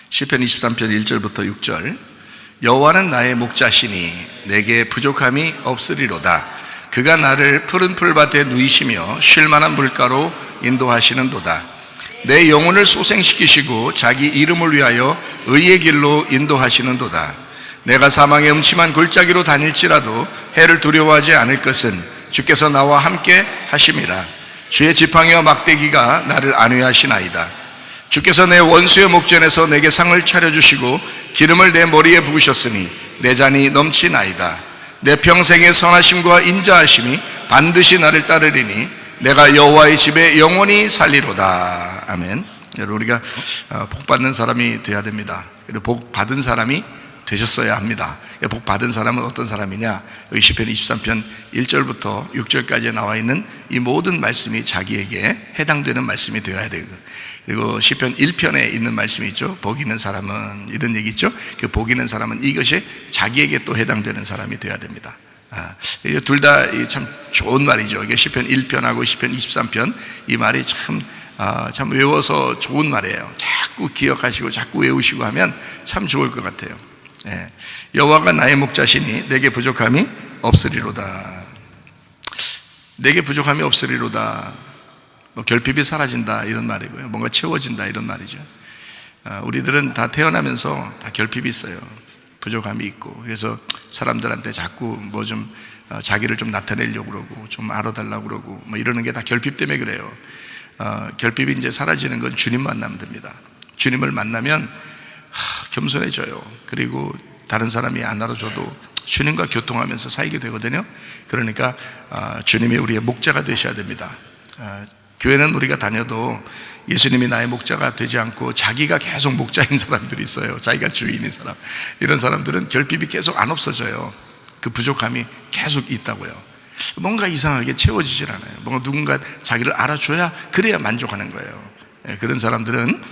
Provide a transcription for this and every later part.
시편 23편 1절부터 6절. 여호와는 나의 목자시니 내게 부족함이 없으리로다. 그가 나를 푸른 풀밭에 누이시며 쉴만한 물가로 인도하시는도다. 내 영혼을 소생시키시고 자기 이름을 위하여 의의 길로 인도하시는도다. 내가 사망의 음침한 골짜기로 다닐지라도 해를 두려워하지 않을 것은 주께서 나와 함께 하심이라. 주의 지팡이와 막대기가 나를 안위하시나이다. 주께서 내 원수의 목전에서 내게 상을 차려주시고 기름을 내 머리에 부으셨으니 내 잔이 넘치나이다. 내 평생의 선하심과 인자하심이 반드시 나를 따르리니 내가 여호와의 집에 영원히 살리로다. 아멘. 여러분, 우리가 복 받는 사람이 되어야 됩니다. 그리고 복 받은 사람이 되셨어야 합니다. 복 받은 사람은 어떤 사람이냐? 여기 시편 23편 1절부터 6절까지 나와 있는 이 모든 말씀이 자기에게 해당되는 말씀이 되어야 되고, 그리고 시편 1편에 있는 말씀이 있죠. 복 있는 사람은, 이런 얘기 있죠. 그 복 있는 사람은 이것이 자기에게 또 해당되는 사람이 되어야 됩니다. 둘 다 참 좋은 말이죠. 이게 시편 1편하고 시편 23편, 이 말이 참 외워서 좋은 말이에요. 자꾸 기억하시고 자꾸 외우시고 하면 참 좋을 것 같아요. 여호와가 나의 목자시니 내게 부족함이 없으리로다. 내게 부족함이 없으리로다. 결핍이 사라진다 이런 말이고요. 뭔가 채워진다 이런 말이죠. 우리들은 다 태어나면서 다 결핍이 있어요. 부족함이 있고, 그래서 사람들한테 자꾸 자기를 좀 나타내려고 그러고 좀 알아달라고 그러고 이러는 게 다 결핍 때문에 그래요. 결핍이 이제 사라지는 건 주님 만나면 됩니다. 주님을 만나면 겸손해져요. 그리고 다른 사람이 안 알아줘도 주님과 교통하면서 살게 되거든요. 그러니까 주님이 우리의 목자가 되셔야 됩니다. 교회는 우리가 다녀도 예수님이 나의 목자가 되지 않고 자기가 계속 목자인 사람들이 있어요. 자기가 주인인 사람. 이런 사람들은 결핍이 계속 안 없어져요. 그 부족함이 계속 있다고요. 뭔가 이상하게 채워지질 않아요. 뭔가 누군가 자기를 알아줘야, 그래야 만족하는 거예요. 그런 사람들은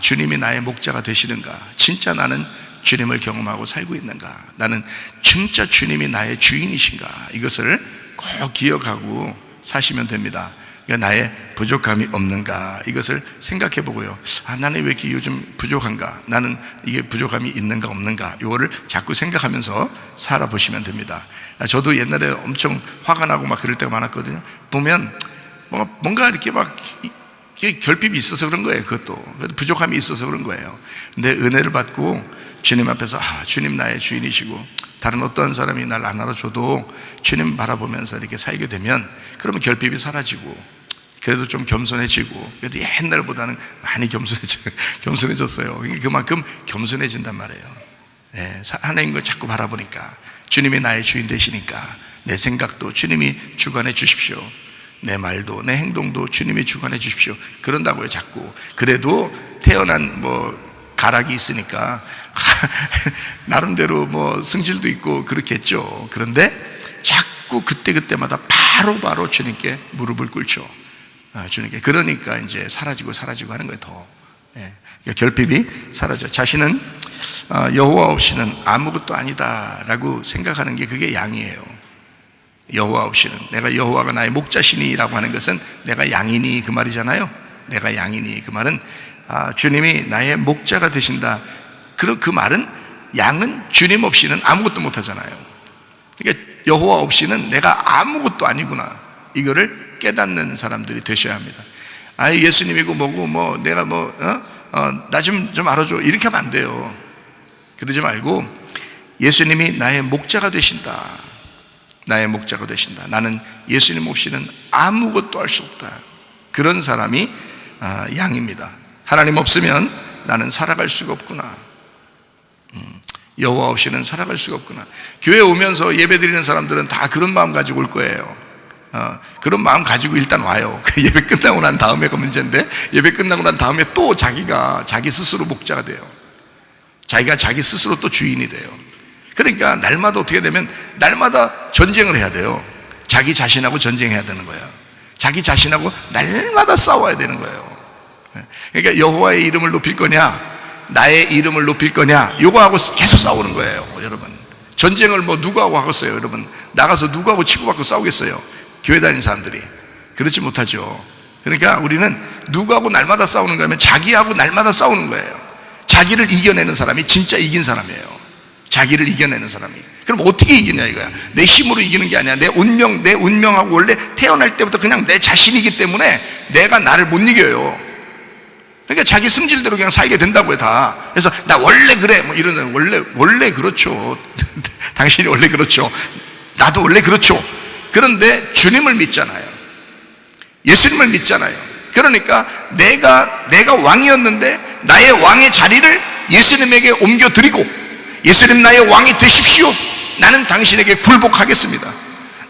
주님이 나의 목자가 되시는가? 진짜 나는 주님을 경험하고 살고 있는가? 나는 진짜 주님이 나의 주인이신가? 이것을 꼭 기억하고 사시면 됩니다. 그러니까 나의 부족함이 없는가? 이것을 생각해 보고요. 나는 왜 이렇게 요즘 부족한가? 나는 이게 부족함이 있는가 없는가? 이거를 자꾸 생각하면서 살아보시면 됩니다. 저도 옛날에 엄청 화가 나고 막 그럴 때가 많았거든요. 보면 뭔가 이렇게 결핍이 있어서 그런 거예요. 그것도 부족함이 있어서 그런 거예요. 근데 은혜를 받고 주님 앞에서 주님 나의 주인이시고 다른 어떠한 사람이 날 안 알아줘도 주님 바라보면서 이렇게 살게 되면, 그러면 결핍이 사라지고 그래도 좀 겸손해지고, 그래도 옛날보다는 많이 겸손해졌어요. 그만큼 겸손해진단 말이에요. 하나님을 자꾸 바라보니까, 주님이 나의 주인 되시니까 내 생각도 주님이 주관해 주십시오. 내 말도 내 행동도 주님이 주관해 주십시오. 그런다고요. 자꾸. 그래도 태어난 가락이 있으니까 나름대로 승질도 있고 그렇겠죠. 그런데 자꾸 그때마다 바로 주님께 무릎을 꿇죠. 주님께. 그러니까 이제 사라지고 하는 거예요. 더. 그러니까 결핍이 사라져. 자신은 여호와 없이는 아무것도 아니다라고 생각하는 게, 그게 양이에요. 여호와 없이는, 내가 여호와가 나의 목자시니라고 하는 것은 내가 양이니 그 말이잖아요. 내가 양이니 그 말은 주님이 나의 목자가 되신다. 그 말은 양은 주님 없이는 아무것도 못 하잖아요. 그러니까 여호와 없이는 내가 아무것도 아니구나, 이거를 깨닫는 사람들이 되셔야 합니다. 예수님이고 뭐고 내가 나 좀 알아줘, 이렇게 하면 안 돼요. 그러지 말고 예수님이 나의 목자가 되신다. 나의 목자가 되신다. 나는 예수님 없이는 아무것도 할 수 없다. 그런 사람이 양입니다. 하나님 없으면 나는 살아갈 수가 없구나. 여호와 없이는 살아갈 수가 없구나. 교회 오면서 예배 드리는 사람들은 다 그런 마음 가지고 올 거예요. 그런 마음 가지고 일단 와요. 예배 끝나고 난 다음에가 문제인데, 예배 끝나고 난 다음에 또 자기 스스로 목자가 돼요. 자기가 자기 스스로 또 주인이 돼요. 그러니까 날마다 어떻게 되면, 날마다 전쟁을 해야 돼요. 자기 자신하고 전쟁해야 되는 거예요. 자기 자신하고 날마다 싸워야 되는 거예요. 그러니까 여호와의 이름을 높일 거냐, 나의 이름을 높일 거냐, 요거하고 계속 싸우는 거예요. 여러분, 전쟁을 누구하고 하겠어요? 여러분, 나가서 누구하고 치고받고 싸우겠어요? 교회 다니는 사람들이. 그렇지 못하죠. 그러니까 우리는 누구하고 날마다 싸우는 거면 자기하고 날마다 싸우는 거예요. 자기를 이겨내는 사람이 진짜 이긴 사람이에요. 자기를 이겨내는 사람이. 그럼 어떻게 이기냐 이거야. 내 힘으로 이기는 게 아니야. 내 운명하고 원래 태어날 때부터 그냥 내 자신이기 때문에 내가 나를 못 이겨요. 그러니까 자기 승질대로 그냥 살게 된다고요, 다. 그래서 나 원래 그래 뭐 이러는, 원래 그렇죠. 당신이 원래 그렇죠. 나도 원래 그렇죠. 그런데 주님을 믿잖아요. 예수님을 믿잖아요. 그러니까 내가 왕이었는데 나의 왕의 자리를 예수님에게 옮겨드리고, 예수님 나의 왕이 되십시오. 나는 당신에게 굴복하겠습니다.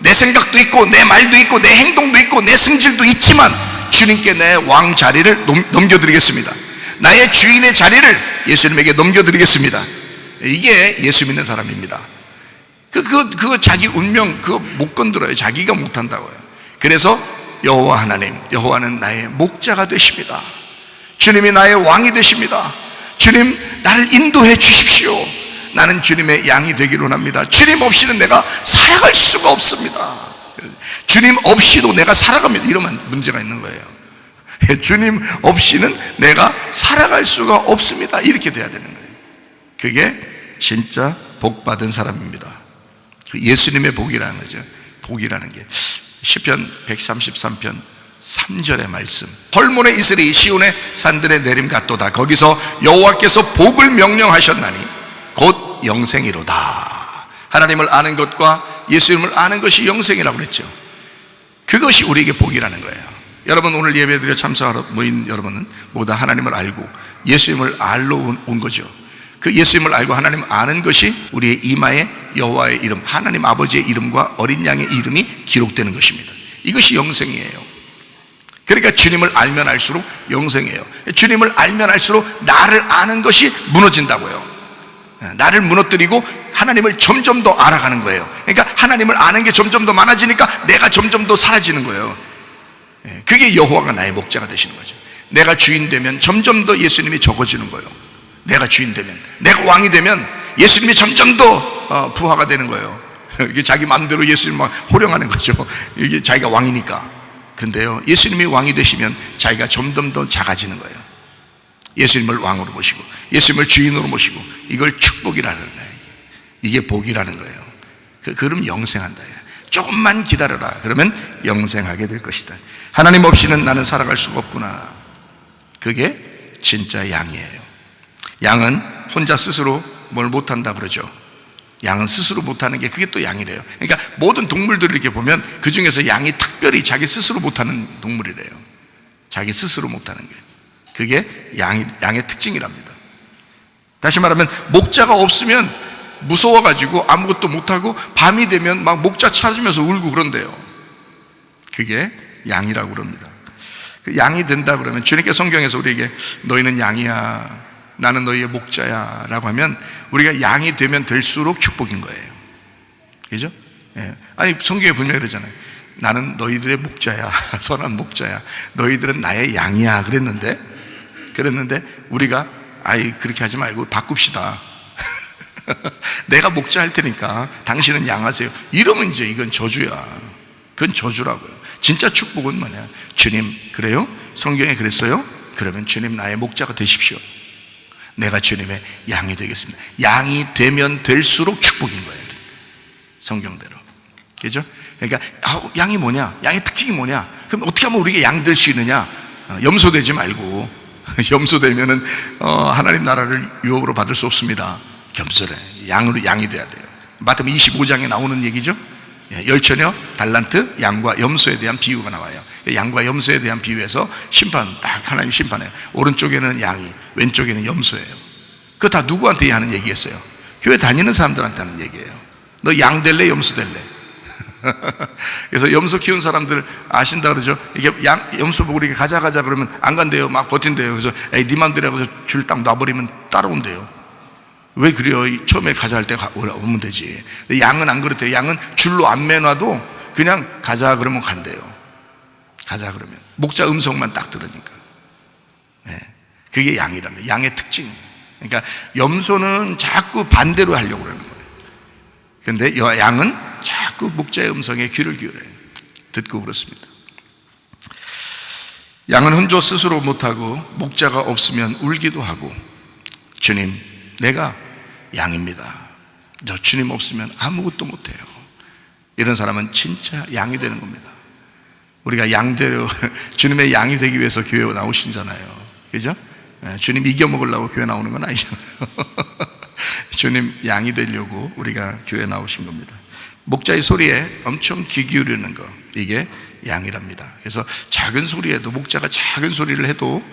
내 생각도 있고 내 말도 있고 내 행동도 있고 내 승질도 있지만 주님께 내 왕 자리를 넘겨드리겠습니다. 나의 주인의 자리를 예수님에게 넘겨드리겠습니다. 이게 예수 믿는 사람입니다. 그거 자기 운명 그거 못 건드려요. 자기가 못한다고요. 그래서 여호와 하나님, 여호와는 나의 목자가 되십니다. 주님이 나의 왕이 되십니다. 주님 나를 인도해 주십시오. 나는 주님의 양이 되기를 원합니다. 주님 없이는 내가 살아갈 수가 없습니다. 주님 없이도 내가 살아갑니다. 이러면 문제가 있는 거예요. 주님 없이는 내가 살아갈 수가 없습니다. 이렇게 돼야 되는 거예요. 그게 진짜 복받은 사람입니다. 예수님의 복이라는 거죠. 복이라는 게 시편 133편 3절의 말씀. 헐몬에 이스리 시온의 산들에 내림 같도다. 거기서 여호와께서 복을 명령하셨나니 곧 영생이로다. 하나님을 아는 것과 예수님을 아는 것이 영생이라고 그랬죠. 그것이 우리에게 복이라는 거예요. 여러분 오늘 예배드려 참석하러 모인 여러분은 모두 하나님을 알고 예수님을 알러 온 거죠. 그 예수님을 알고 하나님을 아는 것이 우리의 이마에 여호와의 이름, 하나님 아버지의 이름과 어린 양의 이름이 기록되는 것입니다. 이것이 영생이에요. 그러니까 주님을 알면 알수록 영생이에요. 주님을 알면 알수록 나를 아는 것이 무너진다고요. 나를 무너뜨리고 하나님을 점점 더 알아가는 거예요. 그러니까 하나님을 아는 게 점점 더 많아지니까 내가 점점 더 사라지는 거예요. 그게 여호와가 나의 목자가 되시는 거죠. 내가 주인 되면 점점 더 예수님이 적어지는 거예요. 내가 주인 되면, 내가 왕이 되면 예수님이 점점 더 부하가 되는 거예요. 이게 자기 마음대로 예수님 막 호령하는 거죠. 이게 자기가 왕이니까. 근데요, 예수님이 왕이 되시면 자기가 점점 더 작아지는 거예요. 예수님을 왕으로 모시고 예수님을 주인으로 모시고, 이걸 축복이라는 거예요. 이게 복이라는 거예요. 그럼 영생한다. 조금만 기다려라. 그러면 영생하게 될 것이다. 하나님 없이는 나는 살아갈 수가 없구나. 그게 진짜 양이에요. 양은 혼자 스스로 뭘 못한다 그러죠. 양은 스스로 못하는 게 그게 또 양이래요. 그러니까 모든 동물들을 이렇게 보면 그 중에서 양이 특별히 자기 스스로 못하는 동물이래요. 자기 스스로 못하는 게. 그게 양의 특징이랍니다. 다시 말하면 목자가 없으면 무서워가지고 아무것도 못하고 밤이 되면 막 목자 찾으면서 울고 그런대요. 그게 양이라고 그럽니다. 그 양이 된다 그러면 주님께 성경에서 우리에게 너희는 양이야, 나는 너희의 목자야 라고 하면 우리가 양이 되면 될수록 축복인 거예요. 그죠? 예. 아니 성경에 분명히 그러잖아요. 나는 너희들의 목자야, 선한 목자야, 너희들은 나의 양이야 그랬는데 우리가 아이 그렇게 하지 말고 바꿉시다. 내가 목자 할 테니까 당신은 양하세요. 이러면 이제 이건 저주야. 그건 저주라고요. 진짜 축복은 뭐냐? 주님 그래요? 성경에 그랬어요? 그러면 주님 나의 목자가 되십시오. 내가 주님의 양이 되겠습니다. 양이 되면 될수록 축복인 거예요. 성경대로. 그죠? 그러니까 양이 뭐냐? 양의 특징이 뭐냐? 그럼 어떻게 하면 우리가 양 될 수 있느냐? 염소되지 말고 염소되면은 하나님 나라를 유업으로 받을 수 없습니다. 겸손해. 양이 돼야 돼요. 마태복음 25장에 나오는 얘기죠. 열처녀, 달란트, 양과 염소에 대한 비유가 나와요. 양과 염소에 대한 비유에서 심판, 딱 하나님 심판해요. 오른쪽에는 양이, 왼쪽에는 염소예요. 그거 다 누구한테 하는 얘기겠어요? 교회 다니는 사람들한테 하는 얘기예요. 너 양 될래, 염소 될래? 그래서 염소 키운 사람들 아신다 그러죠? 이게 염소 보고 이렇게 가자 그러면 안 간대요. 막 버틴대요. 그래서 에이, 네 맘대로 줄 딱 놔버리면 따라온대요. 왜 그래요? 처음에 가자 할 때 오면 되지. 양은 안 그렇대요. 양은 줄로 안 매놔도 그냥 가자 그러면 간대요. 가자 그러면 목자 음성만 딱 들으니까. 네. 그게 양이랍니다. 양의 특징. 그러니까 염소는 자꾸 반대로 하려고 그러는 거예요. 그런데 양은 자꾸 목자의 음성에 귀를 기울여요. 듣고 그렇습니다. 양은 혼자 스스로 못하고 목자가 없으면 울기도 하고 주님, 내가 양입니다. 저 주님 없으면 아무것도 못해요. 이런 사람은 진짜 양이 되는 겁니다. 우리가 양대로 주님의 양이 되기 위해서 교회에 나오신잖아요. 그죠? 주님 이겨먹으려고 교회 나오는 건 아니잖아요. 주님 양이 되려고 우리가 교회에 나오신 겁니다. 목자의 소리에 엄청 귀 기울이는 거, 이게 양이랍니다. 그래서 작은 소리에도, 목자가 작은 소리를 해도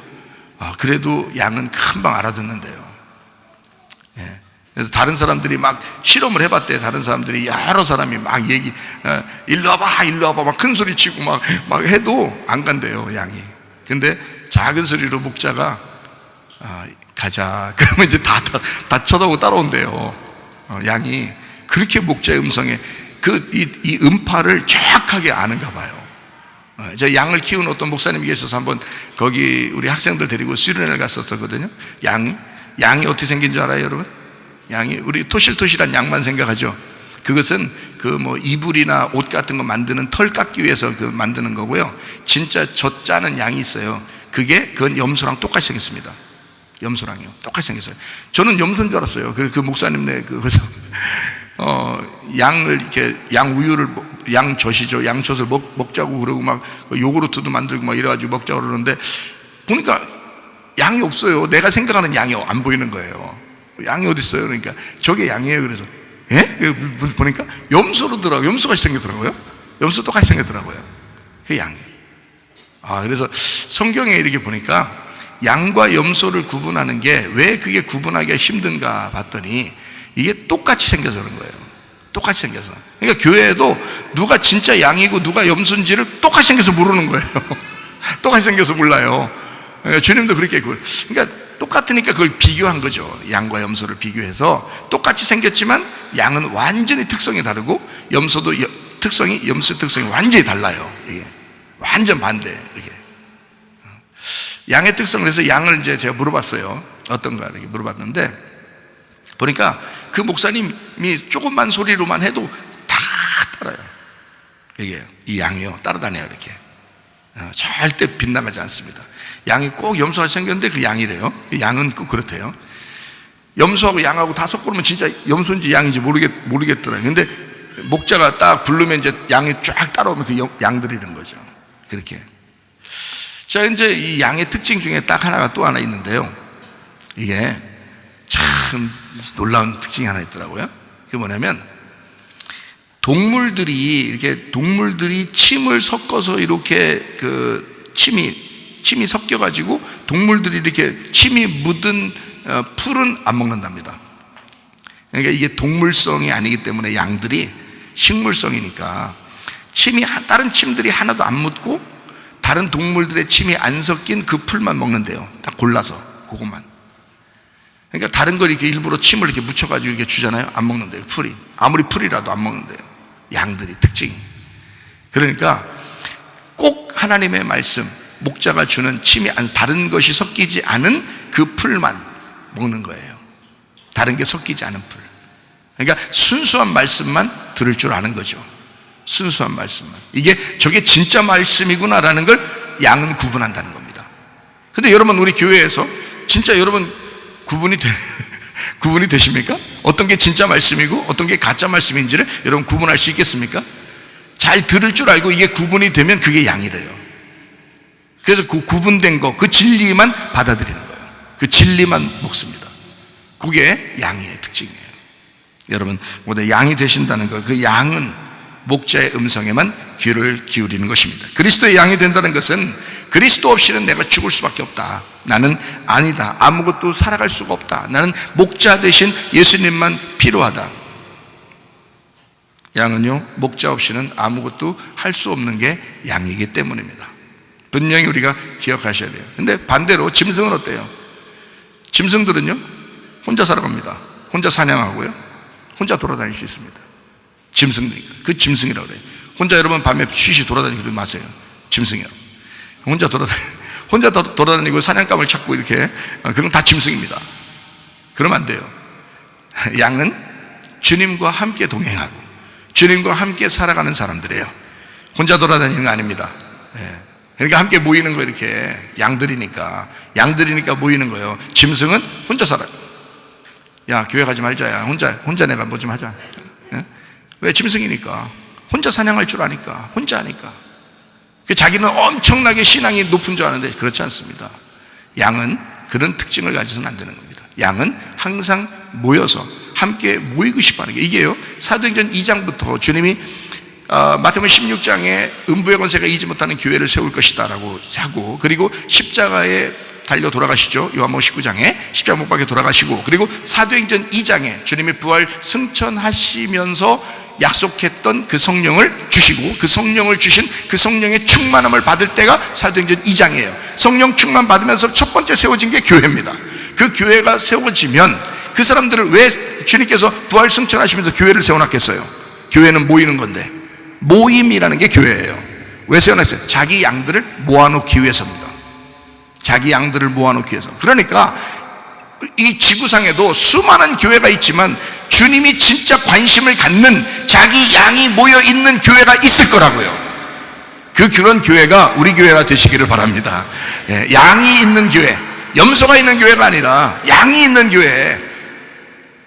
그래도 양은 금방 알아듣는데요. 그래서 다른 사람들이 막 실험을 해봤대요. 다른 사람들이, 여러 사람이 막 일로 와봐, 일로 와봐, 막 큰 소리 치고 막 해도 안 간대요, 양이. 근데 작은 소리로 목자가 가자, 그러면 이제 다 쳐다보고 따라온대요. 양이 그렇게 목자의 음성에 이 음파를 정확하게 아는가 봐요. 제가 양을 키우는 어떤 목사님이 계셔서 한번 거기 우리 학생들 데리고 수련회를 갔었거든요. 양이 어떻게 생긴 줄 알아요, 여러분? 양이 우리 토실토실한 양만 생각하죠. 그것은 이불이나 옷 같은 거 만드는 털 깎기 위해서 만드는 거고요. 진짜 젖 짜는 양이 있어요. 그건 염소랑 똑같이 생겼습니다. 염소랑요, 똑같이 생겼어요. 저는 염소인 줄 알았어요. 그 목사님네 그래서 양을 이렇게 양우유를 양젖이죠. 양젖을 먹자고 그러고 막 요구르트도 만들고 막 이래가지고 먹자고 그러는데 보니까 양이 없어요. 내가 생각하는 양이 안 보이는 거예요. 양이 어디 있어요? 그러니까 저게 양이에요. 그래서 보니까 염소로더라고요. 염소같이 생겼더라고요. 염소 똑같이 생겼더라고요. 그게 양이에요. 그래서 성경에 이렇게 보니까 양과 염소를 구분하는 게 왜 그게 구분하기가 힘든가 봤더니 이게 똑같이 생겨서 그런 거예요. 똑같이 생겨서. 그러니까 교회에도 누가 진짜 양이고 누가 염소인지를 똑같이 생겨서 모르는 거예요. 똑같이 생겨서 몰라요. 주님도 그렇게 그러니까 똑같으니까 그걸 비교한 거죠. 양과 염소를 비교해서 똑같이 생겼지만 양은 완전히 특성이 다르고 염소의 특성이 완전히 달라요. 이게 완전 반대. 이게 양의 특성을 해서 양을 이제 제가 물어봤어요. 어떤가 이렇게 물어봤는데 보니까 그 목사님이 조금만 소리로만 해도 다 따라요. 이게 이 양이요 따라다녀요. 이렇게 절대 빗나가지 않습니다. 양이 꼭 염소같이 생겼는데 그 양이래요. 양은 꼭 그렇대요. 염소하고 양하고 다 섞으면 진짜 염소인지 양인지 모르겠더라고요. 근데 목자가 딱 부르면 이제 양이 쫙 따라오면 그 양들이는 거죠. 그렇게. 자, 이제 이 양의 특징 중에 딱 하나가 또 하나 있는데요. 이게 참 놀라운 특징이 하나 있더라고요. 그게 뭐냐면 동물들이 침을 섞어서 이렇게 침이 섞여가지고 동물들이 이렇게 침이 묻은 풀은 안 먹는답니다. 그러니까 이게 동물성이 아니기 때문에 양들이 식물성이니까 다른 침들이 하나도 안 묻고 다른 동물들의 침이 안 섞인 그 풀만 먹는데요. 딱 골라서 그것만. 그러니까 다른 걸 이렇게 일부러 침을 이렇게 묻혀가지고 이렇게 주잖아요. 안 먹는데요. 풀이 아무리 풀이라도 안 먹는데요. 양들이 특징이. 그러니까 꼭 하나님의 말씀, 목자가 주는 침이 다른 것이 섞이지 않은 그 풀만 먹는 거예요. 다른 게 섞이지 않은 풀. 그러니까 순수한 말씀만 들을 줄 아는 거죠. 순수한 말씀만. 저게 진짜 말씀이구나라는 걸 양은 구분한다는 겁니다. 근데 여러분, 우리 교회에서 진짜 여러분 구분이 되십니까? 어떤 게 진짜 말씀이고 어떤 게 가짜 말씀인지를 여러분 구분할 수 있겠습니까? 잘 들을 줄 알고 이게 구분이 되면 그게 양이래요. 그래서 그 구분된 거, 그 진리만 받아들이는 거예요. 그 진리만 먹습니다. 그게 양의 특징이에요. 여러분, 모두 양이 되신다는 거, 그 양은 목자의 음성에만 귀를 기울이는 것입니다. 그리스도의 양이 된다는 것은 그리스도 없이는 내가 죽을 수밖에 없다. 나는 아니다. 아무것도 살아갈 수가 없다. 나는 목자 대신 예수님만 필요하다. 양은요, 목자 없이는 아무것도 할 수 없는 게 양이기 때문입니다. 분명히 우리가 기억하셔야 돼요. 근데 반대로 짐승은 어때요? 짐승들은요, 혼자 살아갑니다. 혼자 사냥하고요, 혼자 돌아다닐 수 있습니다. 짐승이니까. 그 짐승이라고 그래요. 혼자 여러분 밤에 쉬쉬 돌아다니지 마세요. 짐승이요. 혼자 돌아다니고 사냥감을 찾고 이렇게, 그건 다 짐승입니다. 그러면 안 돼요. 양은 주님과 함께 동행하고 주님과 함께 살아가는 사람들이에요. 혼자 돌아다니는 거 아닙니다. 그러니까 함께 모이는 거, 이렇게 양들이니까 모이는 거예요. 짐승은 혼자 살아요. 야, 교회 가지 말자. 야, 혼자 내가 뭐 좀 하자. 예? 왜? 짐승이니까. 혼자 사냥할 줄 아니까. 혼자 하니까. 자기는 엄청나게 신앙이 높은 줄 아는데 그렇지 않습니다. 양은 그런 특징을 가져서는 안 되는 겁니다. 양은 항상 모여서 함께 모이고 싶어 하는 게 이게요. 사도행전 2장부터 주님이 마태복음 16장에 음부의 권세가 이기지 못하는 교회를 세울 것이다 라고 하고, 그리고 십자가에 달려 돌아가시죠. 요한복음 19장에 십자가 못 박혀 돌아가시고, 그리고 사도행전 2장에 주님이 부활 승천하시면서 약속했던 그 성령을 주시고, 그 성령을 주신 그 성령의 충만함을 받을 때가 사도행전 2장이에요. 성령 충만 받으면서 첫 번째 세워진 게 교회입니다. 그 교회가 세워지면 그 사람들을 왜 주님께서 부활 승천하시면서 교회를 세워놨겠어요? 교회는 모이는 건데, 모임이라는 게 교회예요. 왜 세워놨어요? 자기 양들을 모아놓기 위해서입니다. 자기 양들을 모아놓기 위해서. 그러니까 이 지구상에도 수많은 교회가 있지만 주님이 진짜 관심을 갖는 자기 양이 모여있는 교회가 있을 거라고요. 그런 교회가 우리 교회가 되시기를 바랍니다. 예, 양이 있는 교회, 염소가 있는 교회가 아니라 양이 있는 교회.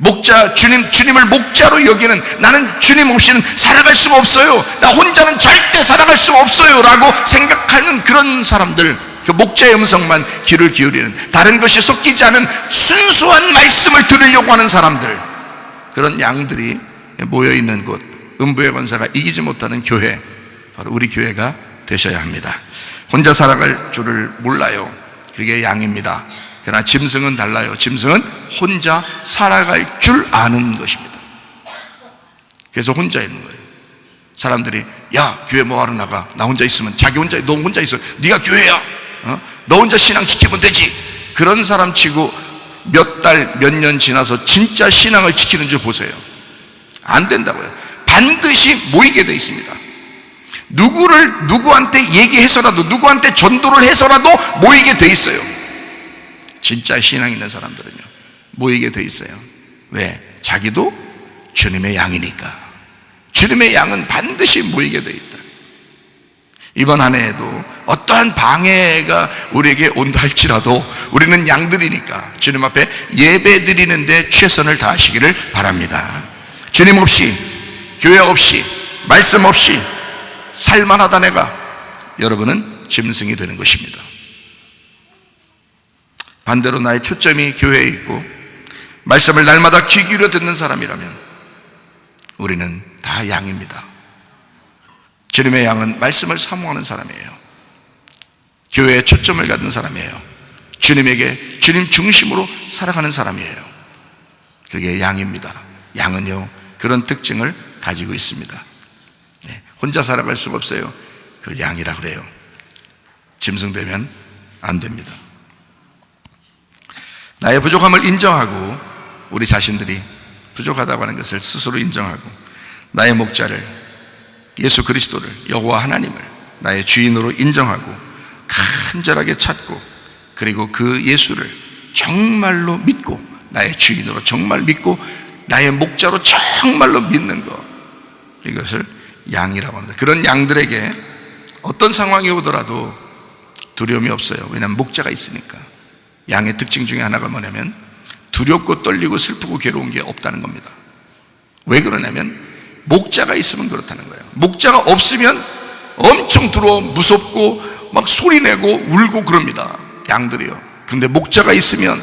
목자, 주님을 목자로 여기는, 나는 주님 없이는 살아갈 수가 없어요, 나 혼자는 절대 살아갈 수가 없어요 라고 생각하는 그런 사람들, 그 목자의 음성만 귀를 기울이는, 다른 것이 섞이지 않은 순수한 말씀을 들으려고 하는 사람들, 그런 양들이 모여있는 곳, 음부의 권세가 이기지 못하는 교회, 바로 우리 교회가 되셔야 합니다. 혼자 살아갈 줄을 몰라요. 그게 양입니다. 그러나 짐승은 달라요. 짐승은 혼자 살아갈 줄 아는 것입니다. 그래서 혼자 있는 거예요. 사람들이 야, 교회 뭐하러 나가? 나 혼자 있으면, 자기 혼자, 너 혼자 있어, 네가 교회야, 너 혼자 신앙 지키면 되지. 그런 사람 치고 몇 달, 몇 년 지나서 진짜 신앙을 지키는 줄 보세요. 안 된다고요. 반드시 모이게 돼 있습니다. 누구한테 얘기해서라도, 누구한테 전도를 해서라도 모이게 돼 있어요. 진짜 신앙 있는 사람들은요, 모이게 돼 있어요. 왜? 자기도 주님의 양이니까. 주님의 양은 반드시 모이게 돼 있다. 이번 한 해에도 어떠한 방해가 우리에게 온다 할지라도 우리는 양들이니까 주님 앞에 예배 드리는데 최선을 다하시기를 바랍니다. 주님 없이, 교회 없이, 말씀 없이 살만하다 내가, 여러분은 짐승이 되는 것입니다. 반대로 나의 초점이 교회에 있고 말씀을 날마다 귀 기울여 듣는 사람이라면 우리는 다 양입니다. 주님의 양은 말씀을 사모하는 사람이에요. 교회에 초점을 갖는 사람이에요. 주님에게, 주님 중심으로 살아가는 사람이에요. 그게 양입니다. 양은요, 그런 특징을 가지고 있습니다. 혼자 살아갈 수가 없어요. 그걸 양이라 그래요. 짐승 되면 안 됩니다. 나의 부족함을 인정하고, 우리 자신들이 부족하다고 하는 것을 스스로 인정하고, 나의 목자를, 예수 그리스도를, 여호와 하나님을 나의 주인으로 인정하고 간절하게 찾고, 그리고 그 예수를 정말로 믿고, 나의 주인으로 정말 믿고 나의 목자로 정말로 믿는 것, 이것을 양이라고 합니다. 그런 양들에게 어떤 상황이 오더라도 두려움이 없어요. 왜냐하면 목자가 있으니까. 양의 특징 중에 하나가 뭐냐면 두렵고 떨리고 슬프고 괴로운 게 없다는 겁니다. 왜 그러냐면 목자가 있으면 그렇다는 거예요. 목자가 없으면 엄청 두려워, 무섭고 막 소리내고 울고 그럽니다, 양들이요. 그런데 목자가 있으면,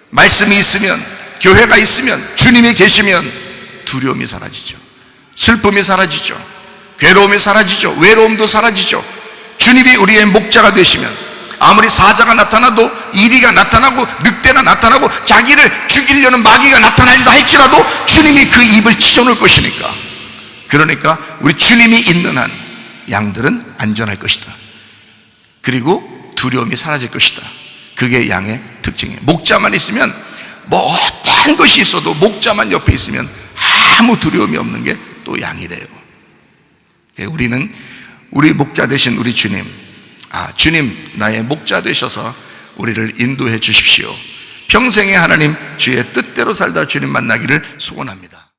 말씀이 있으면, 교회가 있으면, 주님이 계시면 두려움이 사라지죠. 슬픔이 사라지죠. 괴로움이 사라지죠. 외로움도 사라지죠. 주님이 우리의 목자가 되시면 아무리 사자가 나타나도, 이리가 나타나고, 늑대가 나타나고, 자기를 죽이려는 마귀가 나타난다 할지라도 주님이 그 입을 찢어놓을 것이니까. 그러니까 우리 주님이 있는 한 양들은 안전할 것이다. 그리고 두려움이 사라질 것이다. 그게 양의 특징이에요. 목자만 있으면, 뭐 어떤 것이 있어도 목자만 옆에 있으면 아무 두려움이 없는 게 또 양이래요. 우리는 우리 목자 되신 우리 주님, 주님 나의 목자 되셔서 우리를 인도해 주십시오. 평생에 하나님 주의 뜻대로 살다 주님 만나기를 소원합니다.